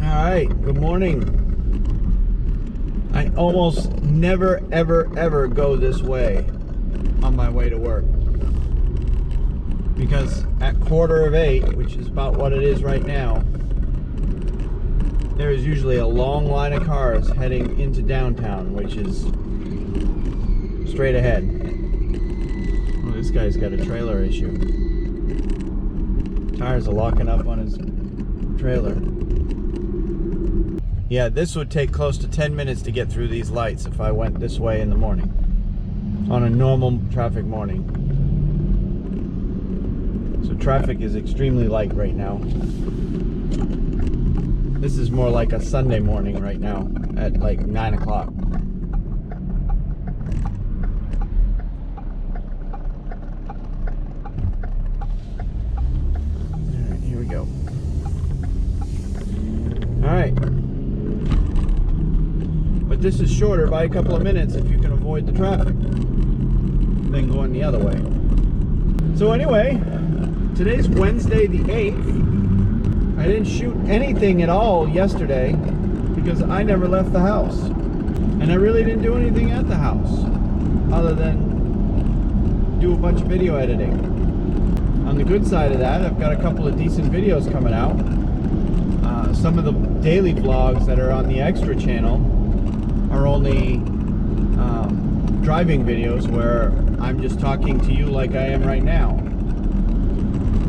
Alright, good morning. I almost never ever go this way on my way to work, because at 7:45, which is about what it is right now, there is usually a long line of cars heading into downtown, which is straight ahead. Oh, this guy's got a trailer issue. Tires are locking up on his trailer. Yeah, this would take close to 10 minutes to get through these lights if I went this way in the morning, on a normal traffic morning. So traffic is extremely light right now. This is more like a Sunday morning right now at like 9 o'clock. Alright, here we go. Alright. But this is shorter by a couple of minutes if you can avoid the traffic than going the other way. So anyway, today's Wednesday the 8th. I didn't shoot anything at all yesterday because I never left the house. And I really didn't do anything at the house other than do a bunch of video editing. On the good side of that, I've got a couple of decent videos coming out. Some of the daily vlogs that are on the extra channel are only driving videos where I'm just talking to you like I am right now.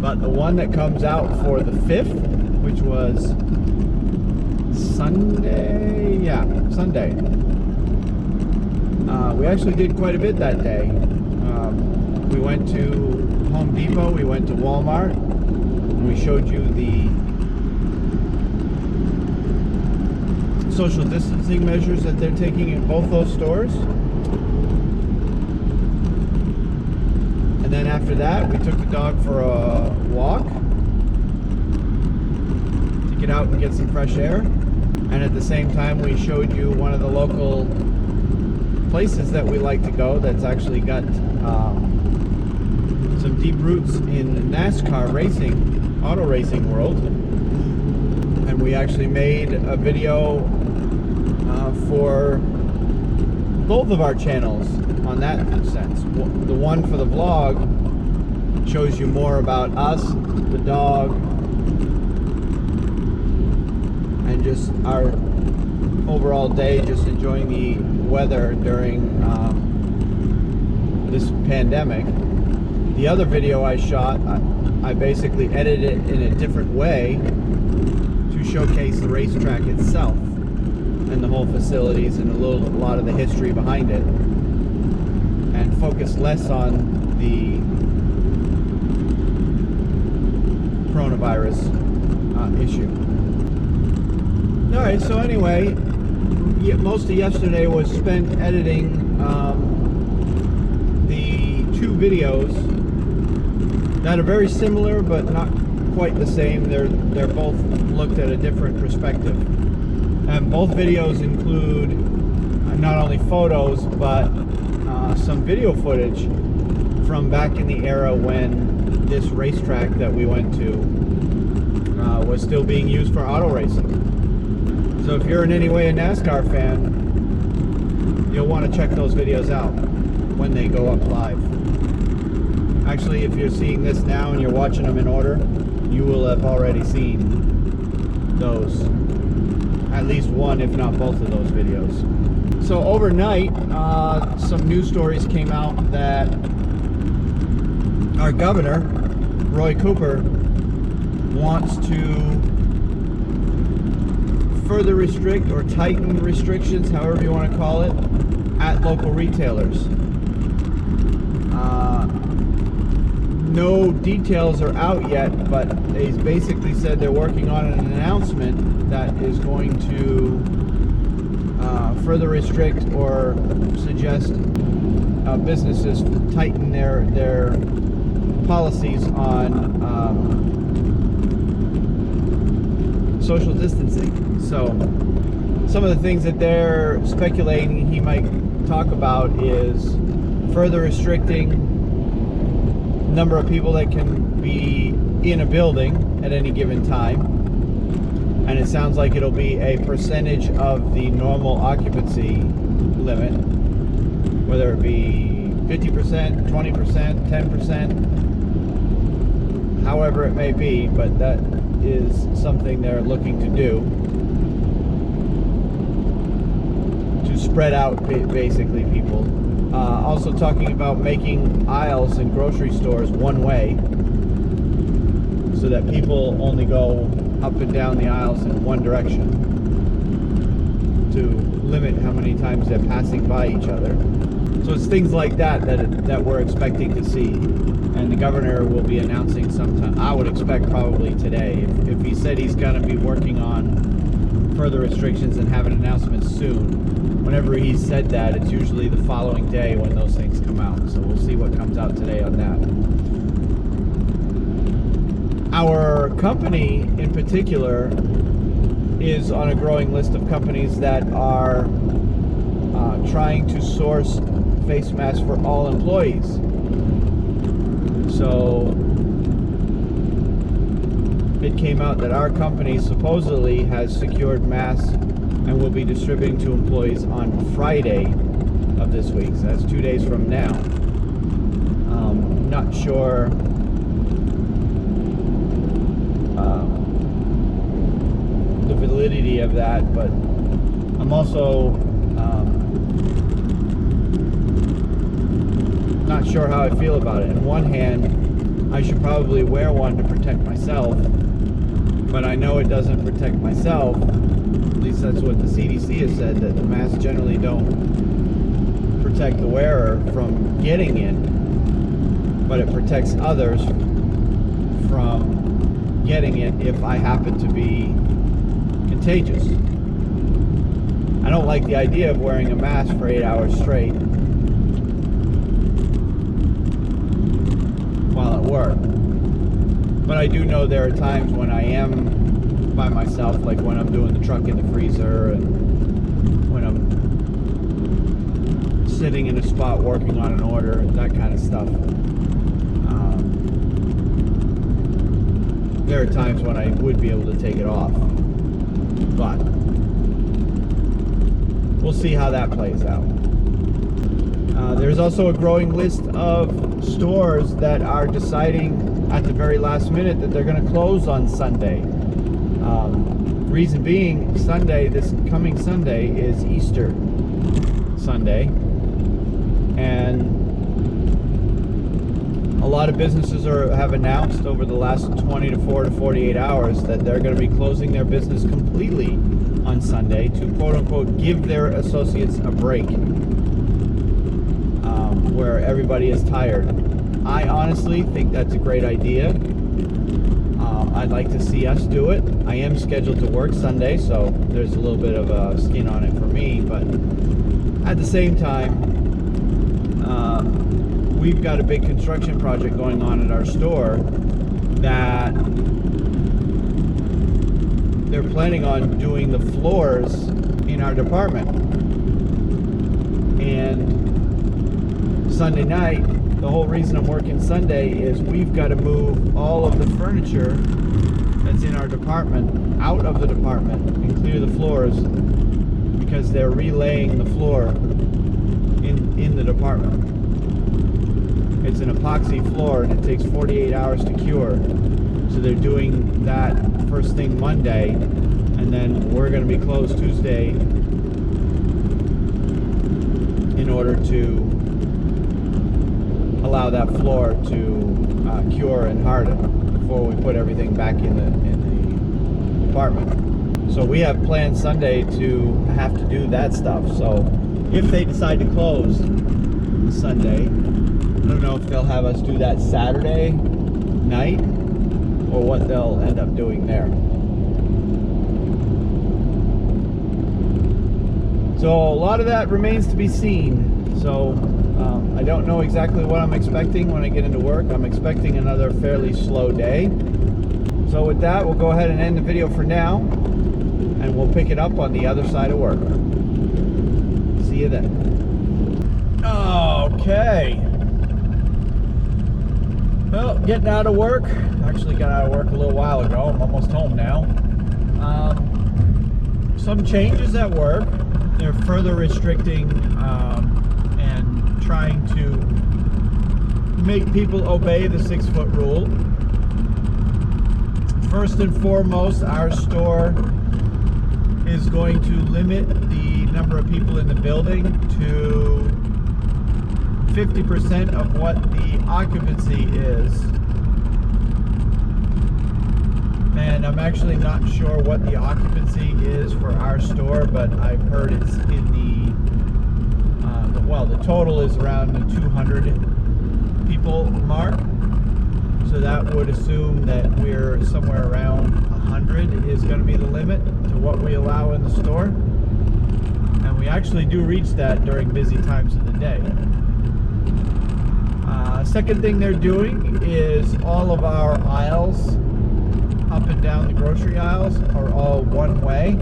But the one that comes out for the 5th, which was Sunday, Sunday. We actually did quite a bit that day. We went to Home Depot, we went to Walmart, and we showed you the social distancing measures that they're taking in both those stores. And then after that, we took the dog for a walk to get out and get some fresh air. And at the same time, we showed you one of the local places that we like to go that's actually got some deep roots in NASCAR racing, auto racing world. And we actually made a video for both of our channels on that sense. The one for the vlog shows you more about us, the dog, and just our overall day, just enjoying the weather during this pandemic. The other video I shot, I basically edited it in a different way to showcase the racetrack itself and the whole facilities and a lot of the history behind it, and focus less on the coronavirus issue. Alright, so anyway, most of yesterday was spent editing the two videos that are very similar but not quite the same. They're both looked at a different perspective. And both videos include not only photos, but some video footage from back in the era when this racetrack that we went to was still being used for auto racing. So if you're in any way a NASCAR fan, you'll want to check those videos out when they go up live. Actually, if you're seeing this now and you're watching them in order, you will have already seen those. At least one, if not both of those videos. So overnight, some news stories came out that our governor, Roy Cooper, wants to further restrict or tighten restrictions, however you want to call it, at local retailers. No details are out yet, but they basically said they're working on an announcement that is going to further restrict or suggest businesses tighten their policies on social distancing. So some of the things that they're speculating he might talk about is further restricting number of people that can be in a building at any given time, and it sounds like it'll be a percentage of the normal occupancy limit, whether it be 50%, 20%, 10%, however it may be, but that is something they're looking to do, to spread out basically people. Also talking about making aisles in grocery stores one way, so that people only go up and down the aisles in one direction, to limit how many times they're passing by each other. So it's things like that we're expecting to see, and the governor will be announcing sometime. I would expect probably today. If he said he's going to be working on further restrictions and have an announcement soon, whenever he said that, it's usually the following day when those things come out. So we'll see what comes out today on that. Our company in particular is on a growing list of companies that are trying to source face masks for all employees. So it came out that our company supposedly has secured masks and will be distributing to employees on Friday of this week. So that's 2 days from now. Not sure the validity of that, but I'm also not sure how I feel about it. On one hand, I should probably wear one to protect myself, but I know it doesn't protect myself. At least that's what the CDC has said, that the masks generally don't protect the wearer from getting it, but it protects others from getting it if I happen to be contagious. I don't like the idea of wearing a mask for 8 hours straight while at work. But I do know there are times when I am by myself, like when I'm doing the truck in the freezer, and when I'm sitting in a spot working on an order, that kind of stuff. There are times when I would be able to take it off, but we'll see how that plays out. There's also a growing list of stores that are deciding at the very last minute that they're going to close on Sunday. Reason being, Sunday, this coming Sunday, is Easter Sunday, and a lot of businesses have announced over the last 24 to 48 hours that they're going to be closing their business completely on Sunday to quote-unquote give their associates a break, where everybody is tired. I honestly think that's a great idea. I'd like to see us do it. I am scheduled to work Sunday, so there's a little bit of a skin on it for me, but at the same time, we've got a big construction project going on at our store that they're planning on doing the floors in our department. And Sunday night, the whole reason I'm working Sunday is we've got to move all of the furniture that's in our department out of the department and clear the floors, because they're relaying the floor in the department. It's an epoxy floor and it takes 48 hours to cure. So they're doing that first thing Monday, and then we're going to be closed Tuesday in order to allow that floor to cure and harden before we put everything back in the department. So we have planned Sunday to have to do that stuff. So if they decide to close Sunday, I don't know if they'll have us do that Saturday night or what they'll end up doing there. So a lot of that remains to be seen. So I don't know exactly what I'm expecting when I get into work. I'm expecting another fairly slow day. So with that, we'll go ahead and end the video for now, and we'll pick it up on the other side of work. See you then. Okay. Well, getting out of work. Actually got out of work a little while ago. I'm almost home now. Some changes at work. They're further restricting and trying to make people obey the 6-foot rule. First and foremost, our store is going to limit the number of people in the building to 50% of what the occupancy is. And I'm actually not sure what the occupancy is for our store, but I've heard it's in the total is around the 200 people mark. So that would assume that we're somewhere around 100 is going to be the limit to what we allow in the store. And we actually do reach that during busy times of the day. Second thing they're doing is all of our aisles up and down the grocery aisles are all one way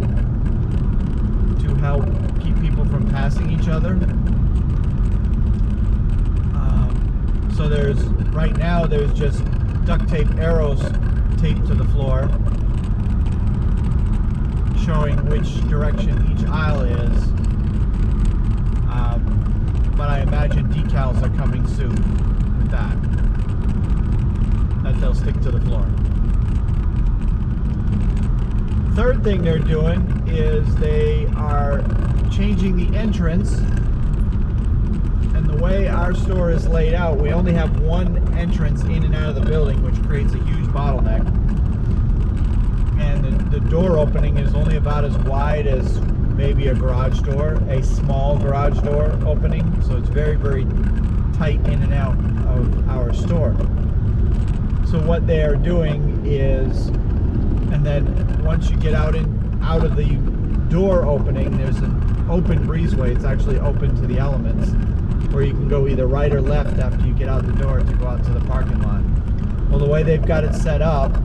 to help keep people from passing each other. So right now there's just duct tape arrows taped to the floor showing which direction each aisle is. But I imagine decals are coming soon with that they'll stick to the floor. Third thing they're doing is they are changing the entrance, and the way our store is laid out, we only have one entrance in and out of the building, which creates a huge bottleneck, and the door opening is only about as wide as maybe a garage door, a small garage door opening, so it's very, very tight in and out of our store. So what they are doing is, and then once you get out of the door opening, there's an open breezeway. It's actually open to the elements, where you can go either right or left after you get out the door to go out to the parking lot. Well, the way they've got it set up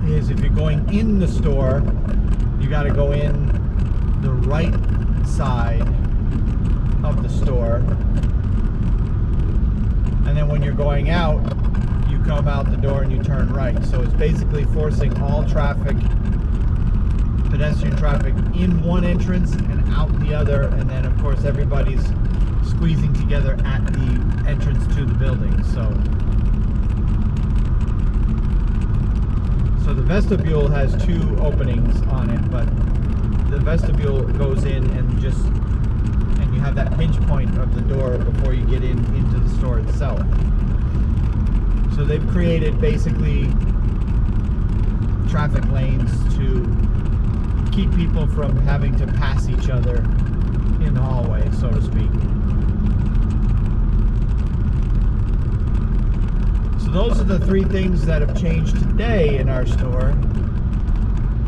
is if you're going in the store, you got to go in the right side of the store, and then when you're going out, you come out the door and you turn right. So it's basically forcing all traffic, pedestrian traffic, in one entrance and out the other, and then of course everybody's squeezing together at the entrance to the building. So the vestibule has two openings on it, but the vestibule goes in and you have that pinch point of the door before you get into the store itself. So they've created basically traffic lanes to keep people from having to pass each other in the hallway, so to speak. So those are the three things that have changed today in our store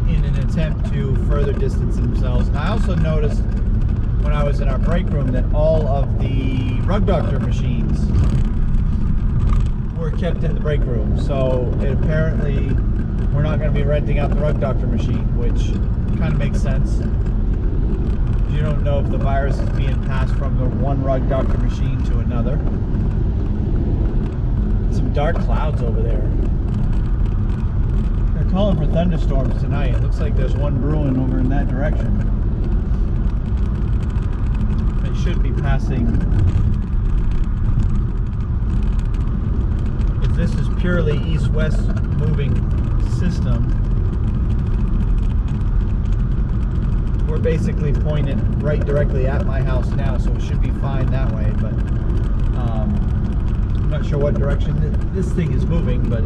in an attempt to further distance themselves. And I also noticed when I was in our break room that all of the Rug Doctor machines were kept in the break room. So apparently we're not going to be renting out the Rug Doctor machine, which kind of makes sense. You don't know if the virus is being passed from the one Rug Doctor machine to another. Some dark clouds over there. They're calling for thunderstorms tonight. It looks like there's one brewing over in that direction. It should be passing. If this is purely east-west moving system, we're basically pointed right directly at my house now, so it should be fine that way. But I'm not sure what direction this thing is moving, but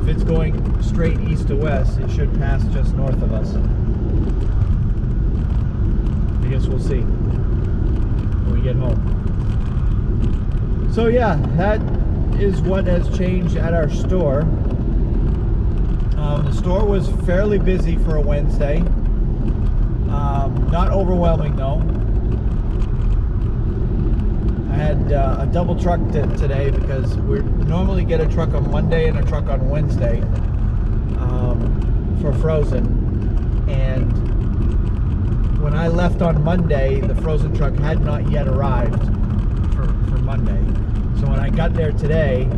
if it's going straight east to west, it should pass just north of us. I guess we'll see when we get home. So yeah, that is what has changed at our store. The store was fairly busy for a Wednesday. Not overwhelming though. I had a double truck today because we normally get a truck on Monday and a truck on Wednesday for frozen. And when I left on Monday, the frozen truck had not yet arrived for Monday. So when I got there today,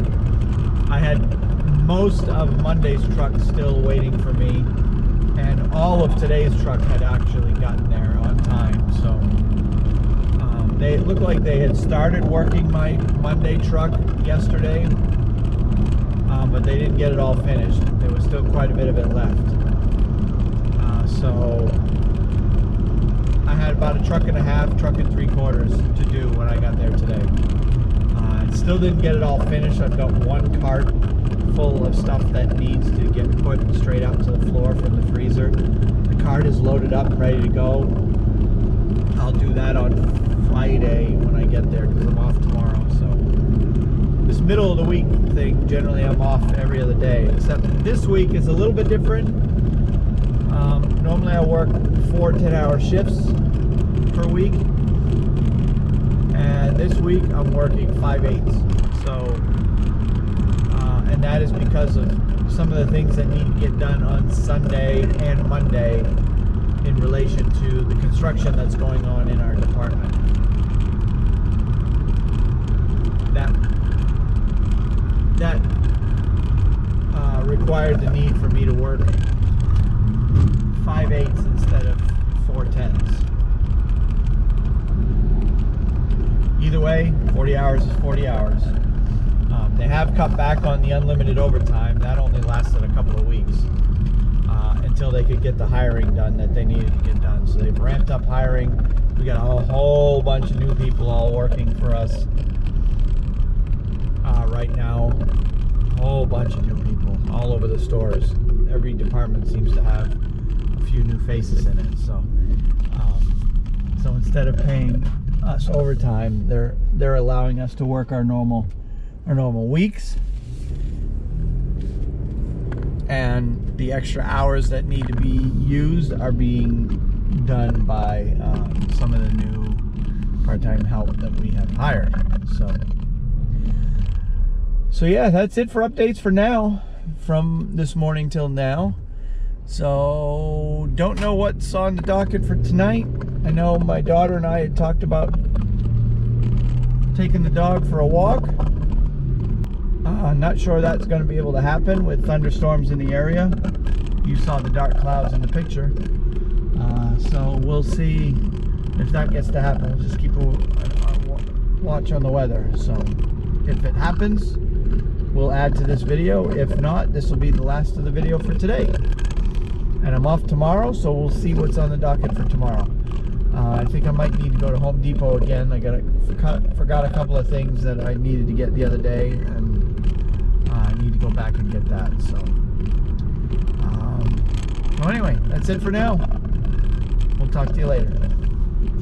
I had most of Monday's truck still waiting for me, and all of today's truck had actually gotten there on time. So they looked like they had started working my Monday truck yesterday, but they didn't get it all finished. There was still quite a bit of it left. So I had about a truck and a half, truck and 3/4 to do when I got there today. I still didn't get it all finished. I've got one cart full of stuff that needs to get put straight up to the floor from the freezer. The cart is loaded up, ready to go. I'll do that on Friday when I get there because I'm off tomorrow. So this middle of the week thing, generally I'm off every other day, except this week is a little bit different. Normally I work 4 10-hour shifts per week, and this week I'm working 5/8. So and that is because of some of the things that need to get done on Sunday and Monday in relation to the construction that's going on in our department. That required the need for me to work 5/8 instead of 4/10. Either way, 40 hours is 40 hours. They have cut back on the unlimited overtime. That only lasted a couple of weeks until they could get the hiring done that they needed to get done. So they've ramped up hiring. We got a whole bunch of new people all working for us right now. A whole bunch of new people all over the stores. Every department seems to have a few new faces in it. So instead of paying us overtime, they're allowing us to work our normal weeks, and the extra hours that need to be used are being done by some of the new part-time help that we have hired. So yeah, that's it for updates for now, from this morning till now. So don't know what's on the docket for tonight. I know my daughter and I had talked about taking the dog for a walk. Not sure that's going to be able to happen with thunderstorms in the area. You saw the dark clouds in the picture. So we'll see if that gets to happen. We'll just keep a watch on the weather. So if it happens, we'll add to this video. If not, this will be the last of the video for today. And I'm off tomorrow, so we'll see what's on the docket for tomorrow. I think I might need to go to Home Depot again. I forgot a couple of things that I needed to get the other day, and I need to go back and get that. So well, anyway, that's it for now. We'll talk to you later.